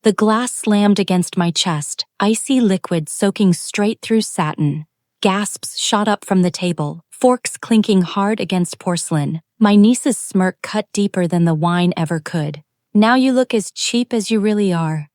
The glass slammed against my chest, icy liquid soaking straight through satin. Gasps shot up from the table, forks clinking hard against porcelain. My niece's smirk cut deeper than the wine ever could. "Now you look as cheap as you really are."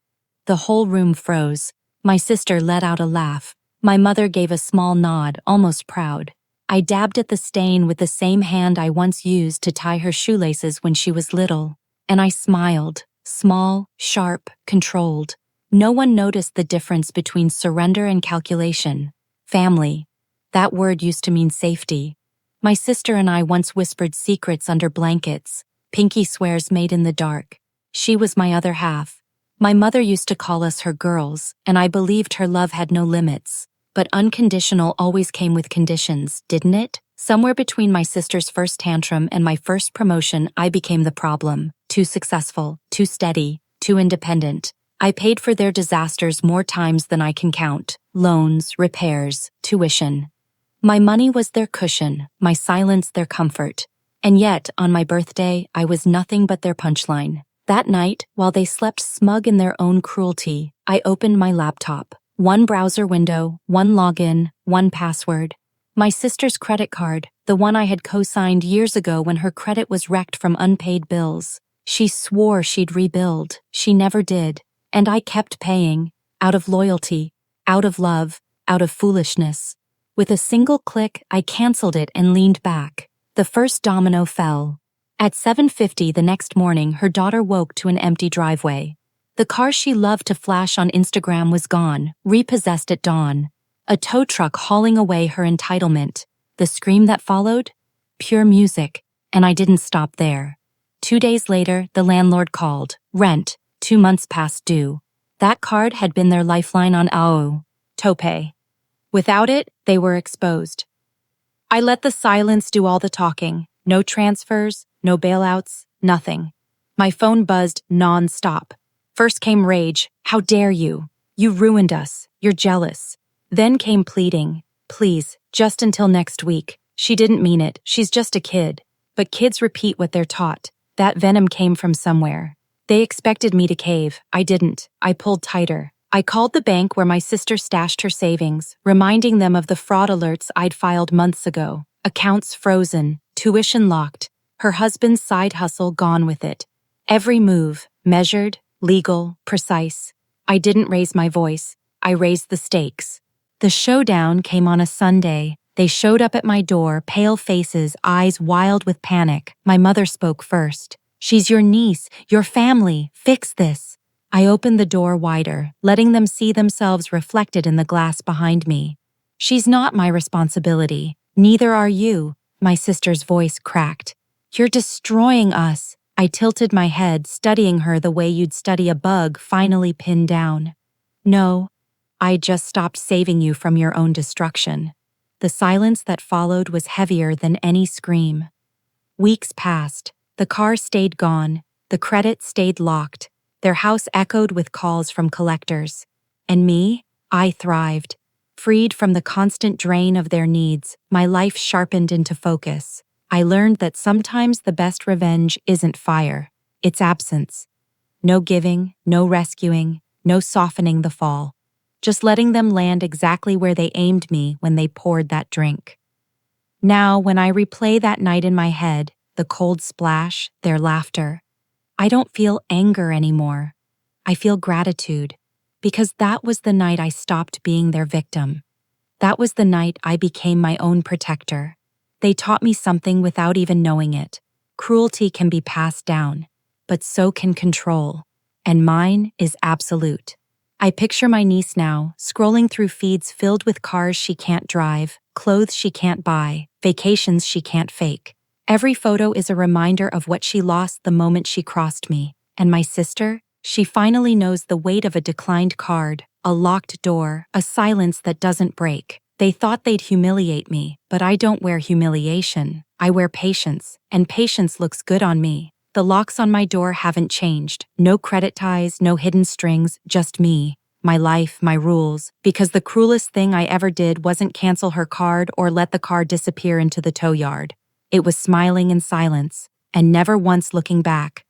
The whole room froze. My sister let out a laugh. My mother gave a small nod, almost proud. I dabbed at the stain with the same hand I once used to tie her shoelaces when she was little. And I smiled. Small, sharp, controlled. No one noticed the difference between surrender and calculation. Family. That word used to mean safety. My sister and I once whispered secrets under blankets, pinky swears made in the dark. She was my other half. My mother used to call us her girls, and I believed her love had no limits. But unconditional always came with conditions, didn't it? Somewhere between my sister's first tantrum and my first promotion, I became the problem. Too successful, too steady, too independent. I paid for their disasters more times than I can count. Loans, repairs, tuition. My money was their cushion, my silence their comfort. And yet, on my birthday, I was nothing but their punchline. That night, while they slept smug in their own cruelty, I opened my laptop. One browser window, one login, one password. My sister's credit card, the one I had co-signed years ago when her credit was wrecked from unpaid bills. She swore she'd rebuild. She never did. And I kept paying. Out of loyalty, out of love, out of foolishness. With a single click, I canceled it and leaned back. The first domino fell. At 7:50 the next morning, her daughter woke to an empty driveway. The car she loved to flash on Instagram was gone, repossessed at dawn. A tow truck hauling away her entitlement. The scream that followed? Pure music. And I didn't stop there. 2 days later, the landlord called. Rent, 2 months past due. That card had been their lifeline on AU. Tope. Without it, they were exposed. I let the silence do all the talking. No transfers, no bailouts, nothing. My phone buzzed non-stop. First came rage. How dare you? You ruined us. You're jealous. Then came pleading. Please, just until next week. She didn't mean it. She's just a kid. But kids repeat what they're taught. That venom came from somewhere. They expected me to cave. I didn't. I pulled tighter. I called the bank where my sister stashed her savings, reminding them of the fraud alerts I'd filed months ago. Accounts frozen, tuition locked, her husband's side hustle gone with it. Every move, measured, legal, precise. I didn't raise my voice. I raised the stakes. The showdown came on a Sunday. They showed up at my door, pale faces, eyes wild with panic. My mother spoke first. She's your niece, your family. Fix this. I opened the door wider, letting them see themselves reflected in the glass behind me. She's not my responsibility. Neither are you. My sister's voice cracked. You're destroying us. I tilted my head, studying her the way you'd study a bug finally pinned down. No, I just stopped saving you from your own destruction. The silence that followed was heavier than any scream. Weeks passed. The car stayed gone. The credit stayed locked. Their house echoed with calls from collectors. And me? I thrived. Freed from the constant drain of their needs, my life sharpened into focus. I learned that sometimes the best revenge isn't fire. It's absence. No giving, no rescuing, no softening the fall. Just letting them land exactly where they aimed me when they poured that drink. Now, when I replay that night in my head, the cold splash, their laughter, I don't feel anger anymore. I feel gratitude, because that was the night I stopped being their victim. That was the night I became my own protector. They taught me something without even knowing it. Cruelty can be passed down, but so can control. And mine is absolute. I picture my niece now, scrolling through feeds filled with cars she can't drive, clothes she can't buy, vacations she can't fake. Every photo is a reminder of what she lost the moment she crossed me. And my sister? She finally knows the weight of a declined card, a locked door, a silence that doesn't break. They thought they'd humiliate me, but I don't wear humiliation. I wear patience, and patience looks good on me. The locks on my door haven't changed. No credit ties, no hidden strings, just me. My life, my rules. Because the cruelest thing I ever did wasn't cancel her card or let the car disappear into the tow yard. It was smiling in silence, and never once looking back.